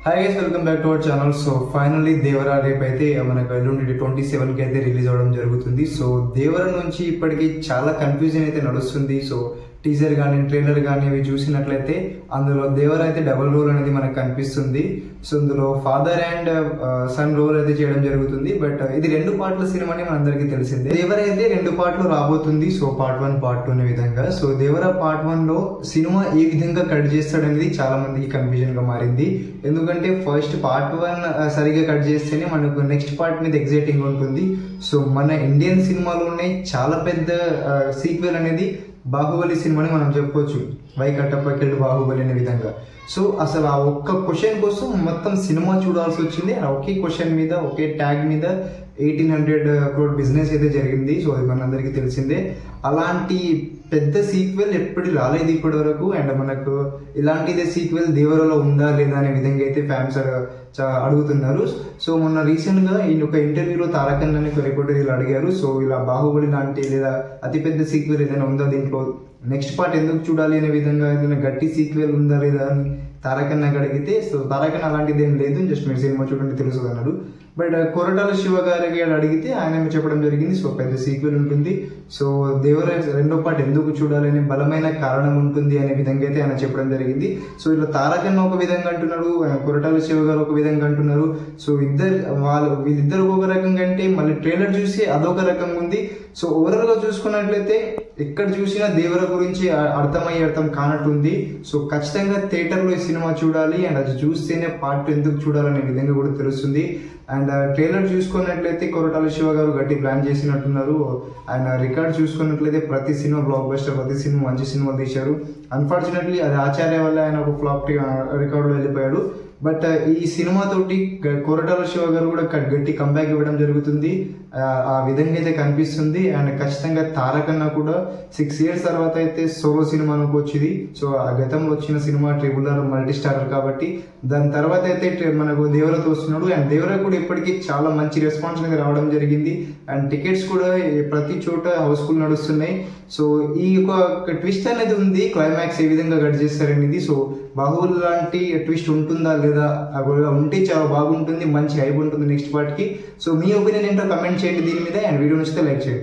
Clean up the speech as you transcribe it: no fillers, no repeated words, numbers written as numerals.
Hi guys, welcome back to our channel. So finally Devara రేపు అయితే మనకు ఎల్లుండి 27కి అయితే రిలీజ్ అవ్వడం జరుగుతుంది. సో దేవరా నుంచి ఇప్పటికి చాలా కన్ఫ్యూజన్ అయితే నడుస్తుంది. సో టీజర్ కానీ ట్రైలర్ కానీ అవి చూసినట్లయితే అందులో దేవరా అయితే డబుల్ రోల్ అనేది మనకు కనిపిస్తుంది. సో ఇందులో ఫాదర్ అండ్ సన్ రోల్ అయితే చేయడం జరుగుతుంది. బట్ ఇది 2 పార్ట్ల సినిమా అని మనందరికీ తెలిసిందే. దేవరా అయితే 2 పార్ట్లు రాబోతుంది. సో పార్ట్ 1 పార్ట్ 2 అనే విధంగా. సో దేవరా పార్ట్ 1 లో సినిమా ఏ విధంగా కట్ చేస్తాడనేది చాలా మందికి కన్ఫ్యూజన్ గా మారింది. ఎందుకంటే ఫస్ట్ పార్ట్ 1 సరిగా కట్ చేస్తేనే మనకు నెక్స్ట్ పార్ట్ మీద ఎగ్జైటింగ్ ఉంటుంది. సో మన ఇండియన్ సినిమాలోనే చాలా పెద్ద సీక్వెల్ అనేది బాహుబలి సినిమాని మనం చెప్పుకోవచ్చు. వై కట్టప్పకెళ్ళి బాహుబలి అనే విధంగా. సో అసలు ఆ ఒక్క క్వశ్చన్ కోసం మొత్తం సినిమా చూడాల్సి వచ్చింది. ఆ ఒకే క్వశ్చన్ మీద ఒకే ట్యాగ్ మీద 1800 crore బిజినెస్ అయితే జరిగింది. సో అది మనందరికీ తెలిసిందే. అలాంటి పెద్ద సీక్వెల్ ఎప్పుడు రాలేదు ఇప్పటి వరకు. అండ్ మనకు ఇలాంటిదే సీక్వెల్ దేవరలో ఉందా లేదా అనే విధంగా అయితే ఫ్యాన్స్ అడుగుతున్నారు. సో మొన్న రీసెంట్ గా ఈయన ఒక ఇంటర్వ్యూలో తారకన్ అని ఒక రిపోర్టర్ ఇలా అడిగారు. సో ఇలా బాహుబలి లాంటి లేదా అతిపెద్ద సీక్వెల్ ఏదైనా ఉందా, దీంట్లో నెక్స్ట్ పార్ట్ ఎందుకు చూడాలి అనే విధంగా ఏదైనా గట్టి సీక్వెల్ ఉందా లేదా అని తారకన్ నాకు అడిగితే, సో తారకన్ అలాంటిది ఏం లేదు, జస్ట్ మీరు సినిమా చూడండి తెలుసు అన్నాడు. బట్ కొరటాల శివ గారికి అడిగితే ఆయన చెప్పడం జరిగింది, సో పెద్ద సీక్వెల్ ఉంటుంది. సో దేవరా 2వ పార్ట్ ఎందుకు చూడాలి అనే బలమైన కారణం ఉంటుంది అనే విధంగా అయితే ఆయన చెప్పడం జరిగింది. సో ఇలా తారకన్ ఒక విధంగా అంటున్నాడు, కొరటాల శివ గారు ఒక విధంగా అంటున్నారు. సో వీళ్ళిద్దరు ఒక రకంగా అంటే మళ్ళీ ట్రైలర్ చూసి అదొక రకంగా ఉంది. సో ఓవరాల్ గా చూసుకున్నట్లయితే ఎక్కడ చూసినా దేవర గురించి అర్థం కానట్టుంది. సో ఖచ్చితంగా థియేటర్ లో ఈ సినిమా చూడాలి. అండ్ అది చూస్తేనే పార్ట్ ఎందుకు చూడాలనే విధంగా కూడా తెలుస్తుంది. అండ్ ట్రైలర్ చూసుకున్నట్లయితే కొరటాల శివ గారు గట్టి ప్లాన్ చేసినట్టున్నారు. ఆయన రికార్డ్ చూసుకున్నట్లయితే ప్రతి సినిమా బ్లాక్ బస్టర్, ప్రతి సినిమా మంచి సినిమా తీశారు. అన్ఫార్చునేట్లీ అది ఆచార్య వల్ల ఆయన ఒక ఫ్లాప్ రికార్డులో వెళ్ళిపోయాడు. బట్ ఈ సినిమా తోటి కొరటాల శివ గారు కూడా గట్టి కంబ్యాక్ ఇవ్వడం జరుగుతుంది. ఆ విధంగా అయితే కనిపిస్తుంది. అండ్ ఖచ్చితంగా తారకన్నా కూడా 6 years తర్వాత అయితే సోలో సినిమా అనుకోవచ్చుది. సో ఆ గతంలో వచ్చిన cinema triple R multi starrer కాబట్టి దాని తర్వాత అయితే మనకు దేవరతో వస్తున్నాడు. అండ్ దేవర కూడా ఇప్పటికీ చాలా మంచి రెస్పాన్స్ అనేది రావడం జరిగింది. అండ్ టికెట్స్ కూడా ప్రతి చోట హౌస్ఫుల్ నడుస్తున్నాయి. సో ఈ ఒక ట్విస్ట్ అనేది ఉంది, క్లైమాక్స్ ఏ విధంగా కట్ చేస్తారనేది. సో బాహుబలి లాంటి ట్విస్ట్ ఉంటుందా లేదా, ఉంటే చాలా బాగుంటుంది, మంచి హైప్ ఉంటుంది నెక్స్ట్ పార్ట్ కి. సో మీ ఒపీనియన్ ఏంటో కమెంట్ చేయండి దీని మీద. అండ్ వీడియో నచ్చితే లైక్ చేయండి.